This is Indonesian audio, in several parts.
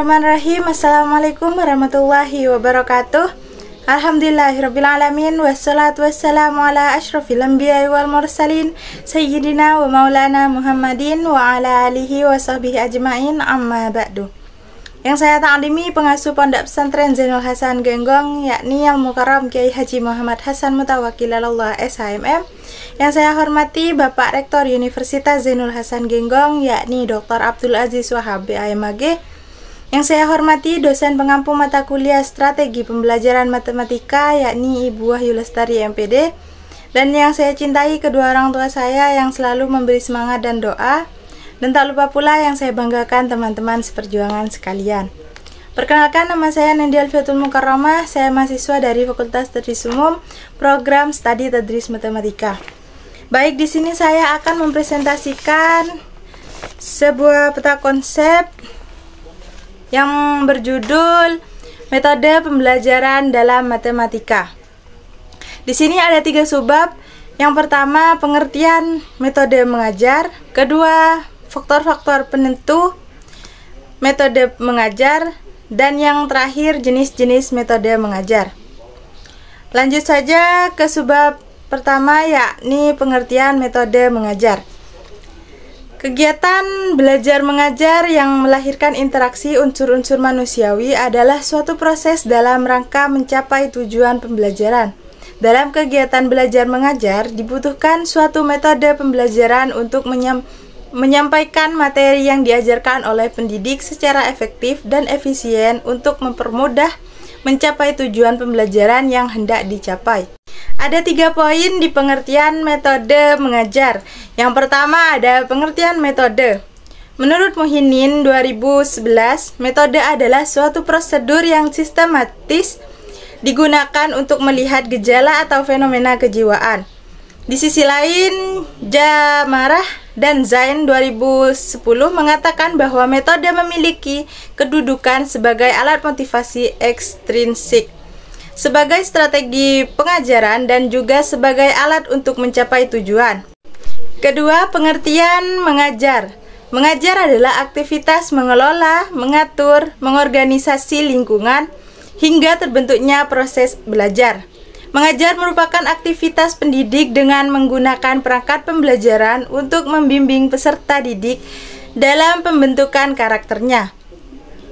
Bismillahirrahmanirrahim. Assalamualaikum warahmatullahi wabarakatuh. Alhamdulillahirrabbilalamin. Wassalatu wassalamu ala ashrafil anbiya wal mursalin Sayyidina wa maulana Muhammadin wa ala alihi wa sahbihi ajma'in, amma ba'du. Yang saya ta'alimi pengasuh Pondok Pesantren Zainul Hasan Genggong, yakni Yang Mukarram Kiai Haji Muhammad Hasan Mutawakil Allah SHMM. Yang saya hormati Bapak Rektor Universitas Zainul Hasan Genggong, yakni Dr. Abdul Aziz Wahab BAMAG. Yang saya hormati dosen pengampu mata kuliah Strategi Pembelajaran Matematika, yakni Ibu Wahyu Lestari MPD. Dan yang saya cintai kedua orang tua saya yang selalu memberi semangat dan doa. Dan tak lupa pula yang saya banggakan teman-teman seperjuangan sekalian. Perkenalkan, nama saya Nandia Alfiatul Mukarramah. Saya mahasiswa dari Fakultas Tadris Umum, Program Studi Tadris Matematika. Baik, di sini saya akan mempresentasikan sebuah peta konsep yang berjudul Metode Pembelajaran dalam Matematika. Di sini ada 3 subbab. Yang pertama, pengertian metode mengajar. Kedua, faktor-faktor penentu metode mengajar. Dan yang terakhir, jenis-jenis metode mengajar. Lanjut saja ke subbab pertama, yakni pengertian metode mengajar. Kegiatan belajar mengajar yang melahirkan interaksi unsur-unsur manusiawi adalah suatu proses dalam rangka mencapai tujuan pembelajaran. Dalam kegiatan belajar mengajar dibutuhkan suatu metode pembelajaran untuk menyampaikan materi yang diajarkan oleh pendidik secara efektif dan efisien untuk mempermudah mencapai tujuan pembelajaran yang hendak dicapai. Ada 3 poin di pengertian metode mengajar. Yang pertama ada pengertian metode. Menurut Muhinin 2011, metode adalah suatu prosedur yang sistematis digunakan untuk melihat gejala atau fenomena kejiwaan. Di sisi lain, Jamarah dan Zain 2010 mengatakan bahwa metode memiliki kedudukan sebagai alat motivasi ekstrinsik, sebagai strategi pengajaran, dan juga sebagai alat untuk mencapai tujuan. Kedua, pengertian mengajar. Mengajar adalah aktivitas mengelola, mengatur, mengorganisasi lingkungan, hingga terbentuknya proses belajar. Mengajar merupakan aktivitas pendidik dengan menggunakan perangkat pembelajaran untuk membimbing peserta didik dalam pembentukan karakternya.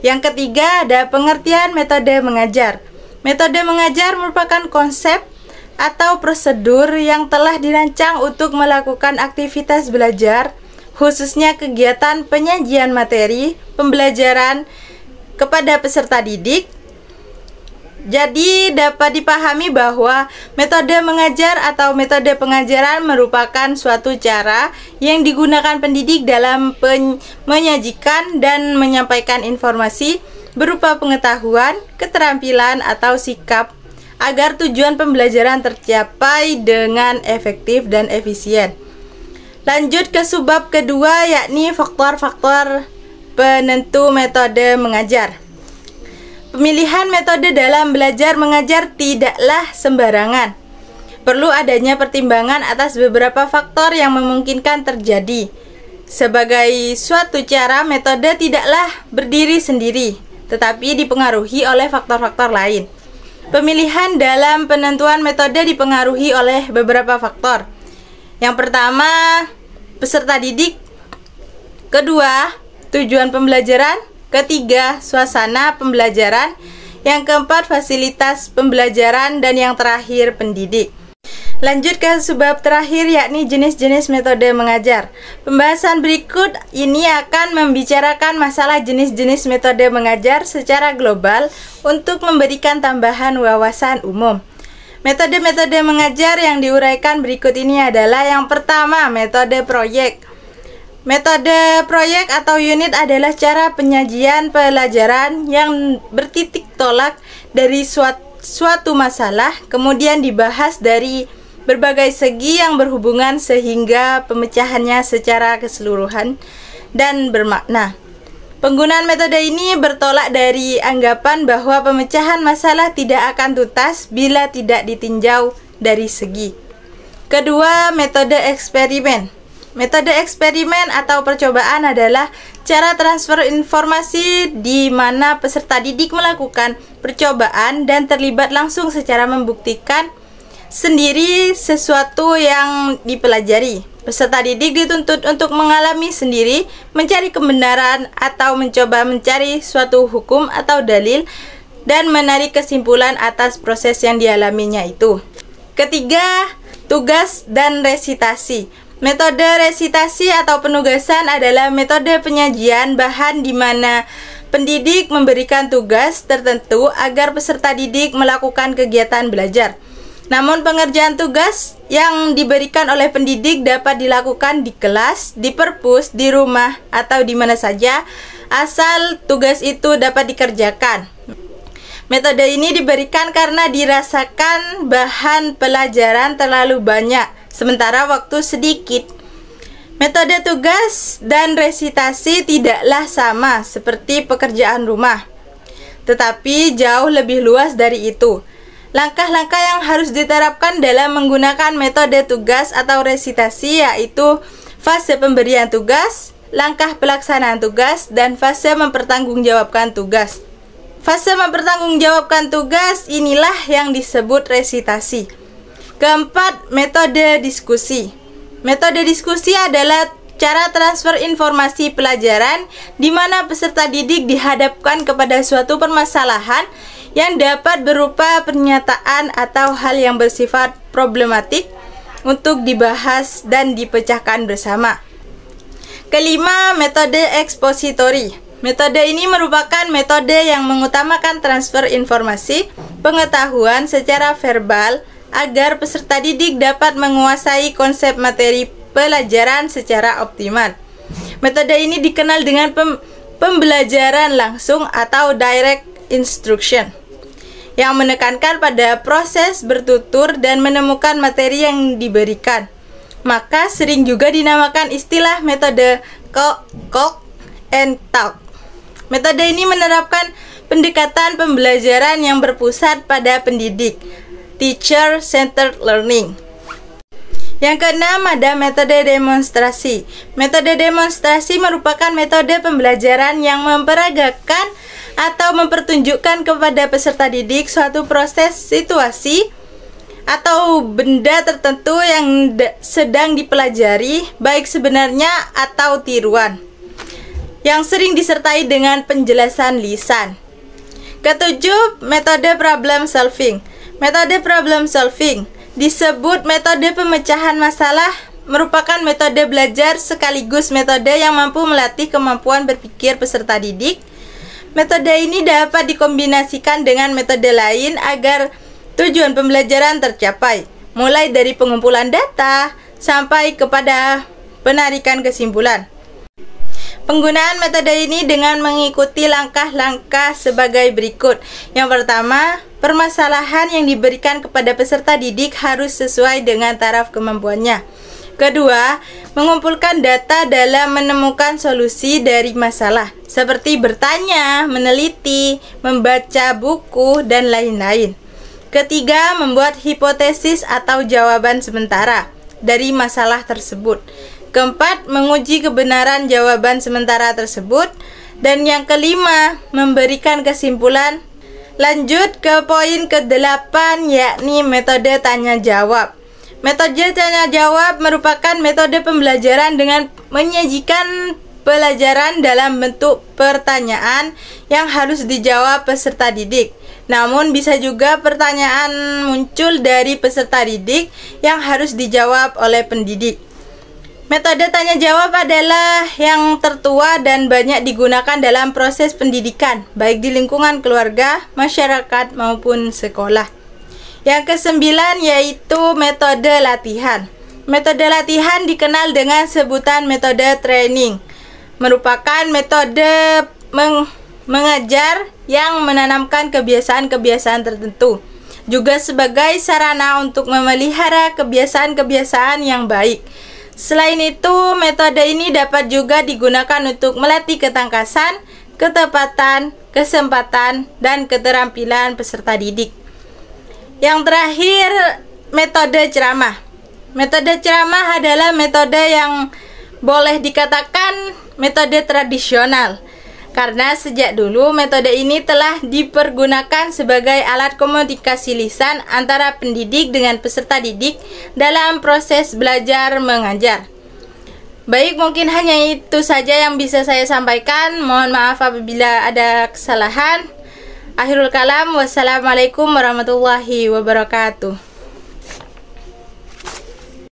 Yang ketiga, ada pengertian metode mengajar. Metode mengajar merupakan konsep atau prosedur yang telah dirancang untuk melakukan aktivitas belajar, khususnya kegiatan penyajian materi pembelajaran kepada peserta didik. Jadi dapat dipahami bahwa metode mengajar atau metode pengajaran merupakan suatu cara yang digunakan pendidik dalam menyajikan dan menyampaikan informasi berupa pengetahuan, keterampilan, atau sikap agar tujuan pembelajaran tercapai dengan efektif dan efisien. Lanjut ke subbab kedua, yakni faktor-faktor penentu metode mengajar. Pemilihan metode dalam belajar mengajar tidaklah sembarangan. Perlu adanya pertimbangan atas beberapa faktor yang memungkinkan terjadi. Sebagai suatu cara, metode tidaklah berdiri sendiri, tetapi dipengaruhi oleh faktor-faktor lain. Pemilihan dalam penentuan metode dipengaruhi oleh beberapa faktor. Yang pertama, peserta didik. Kedua, tujuan pembelajaran. Ketiga, suasana pembelajaran. Yang keempat, fasilitas pembelajaran. Dan yang terakhir, pendidik. Lanjut ke subbab terakhir, yakni jenis-jenis metode mengajar. Pembahasan berikut ini akan membicarakan masalah jenis-jenis metode mengajar secara global untuk memberikan tambahan wawasan umum. Metode-metode mengajar yang diuraikan berikut ini adalah: yang pertama, metode proyek. Metode proyek atau unit adalah cara penyajian pelajaran yang bertitik tolak dari suatu masalah, kemudian dibahas dari berbagai segi yang berhubungan sehingga pemecahannya secara keseluruhan dan bermakna. Penggunaan metode ini bertolak dari anggapan bahwa pemecahan masalah tidak akan tuntas bila tidak ditinjau dari segi. Kedua, metode eksperimen. Metode eksperimen atau percobaan adalah cara transfer informasi di mana peserta didik melakukan percobaan dan terlibat langsung secara membuktikan sendiri sesuatu yang dipelajari. Peserta didik dituntut untuk mengalami sendiri, mencari kebenaran atau mencoba mencari suatu hukum atau dalil dan menarik kesimpulan atas proses yang dialaminya itu. Ketiga, tugas dan resitasi. Metode resitasi atau penugasan adalah metode penyajian bahan di mana pendidik memberikan tugas tertentu agar peserta didik melakukan kegiatan belajar. Namun pengerjaan tugas yang diberikan oleh pendidik dapat dilakukan di kelas, di perpus, di rumah, atau di mana saja, asal tugas itu dapat dikerjakan. Metode ini diberikan karena dirasakan bahan pelajaran terlalu banyak, sementara waktu sedikit. Metode tugas dan resitasi tidaklah sama seperti pekerjaan rumah, tetapi jauh lebih luas dari itu. Langkah-langkah yang harus diterapkan dalam menggunakan metode tugas atau resitasi yaitu fase pemberian tugas, langkah pelaksanaan tugas, dan fase mempertanggungjawabkan tugas. Fase mempertanggungjawabkan tugas inilah yang disebut resitasi. Keempat, metode diskusi. Metode diskusi adalah cara transfer informasi pelajaran di mana peserta didik dihadapkan kepada suatu permasalahan yang dapat berupa pernyataan atau hal yang bersifat problematik untuk dibahas dan dipecahkan bersama. Kelima, metode ekspositori. Metode ini merupakan metode yang mengutamakan transfer informasi, pengetahuan secara verbal agar peserta didik dapat menguasai konsep materi pelajaran secara optimal. Metode ini dikenal dengan pembelajaran langsung atau direct instruction, yang menekankan pada proses bertutur dan menemukan materi yang diberikan. Maka sering juga dinamakan istilah metode talk and talk. Metode ini menerapkan pendekatan pembelajaran yang berpusat pada pendidik, teacher-centered learning. Yang keenam, ada metode demonstrasi. Metode demonstrasi merupakan metode pembelajaran yang memperagakan atau mempertunjukkan kepada peserta didik suatu proses, situasi, atau benda tertentu yang sedang dipelajari, baik sebenarnya atau tiruan, yang sering disertai dengan penjelasan lisan. Ketujuh, metode problem solving. Metode problem solving disebut metode pemecahan masalah, merupakan metode belajar sekaligus metode yang mampu melatih kemampuan berpikir peserta didik. Metode ini dapat dikombinasikan dengan metode lain agar tujuan pembelajaran tercapai, mulai dari pengumpulan data sampai kepada penarikan kesimpulan. Penggunaan metode ini dengan mengikuti langkah-langkah sebagai berikut. Yang pertama, permasalahan yang diberikan kepada peserta didik harus sesuai dengan taraf kemampuannya. Kedua, mengumpulkan data dalam menemukan solusi dari masalah, seperti bertanya, meneliti, membaca buku, dan lain-lain. Ketiga, membuat hipotesis atau jawaban sementara dari masalah tersebut. Keempat, menguji kebenaran jawaban sementara tersebut. Dan yang kelima, memberikan kesimpulan. Lanjut ke poin ke-8, yakni metode tanya-jawab. Metode tanya-jawab merupakan metode pembelajaran dengan menyajikan pelajaran dalam bentuk pertanyaan yang harus dijawab peserta didik. Namun bisa juga pertanyaan muncul dari peserta didik yang harus dijawab oleh pendidik. Metode tanya-jawab adalah yang tertua dan banyak digunakan dalam proses pendidikan, baik di lingkungan keluarga, masyarakat, maupun sekolah. Yang kesembilan yaitu metode latihan. Metode latihan dikenal dengan sebutan metode training. Merupakan metode mengajar yang menanamkan kebiasaan-kebiasaan tertentu. Juga sebagai sarana untuk memelihara kebiasaan-kebiasaan yang baik. Selain itu, metode ini dapat juga digunakan untuk melatih ketangkasan, ketepatan, kesempatan, dan keterampilan peserta didik. Yang terakhir, metode ceramah. Metode ceramah adalah metode yang boleh dikatakan metode tradisional. Karena sejak dulu metode ini telah dipergunakan sebagai alat komunikasi lisan antara pendidik dengan peserta didik dalam proses belajar mengajar. Baik, mungkin hanya itu saja yang bisa saya sampaikan. Mohon maaf apabila ada kesalahan. Akhirul kalam, wassalamualaikum warahmatullahi wabarakatuh.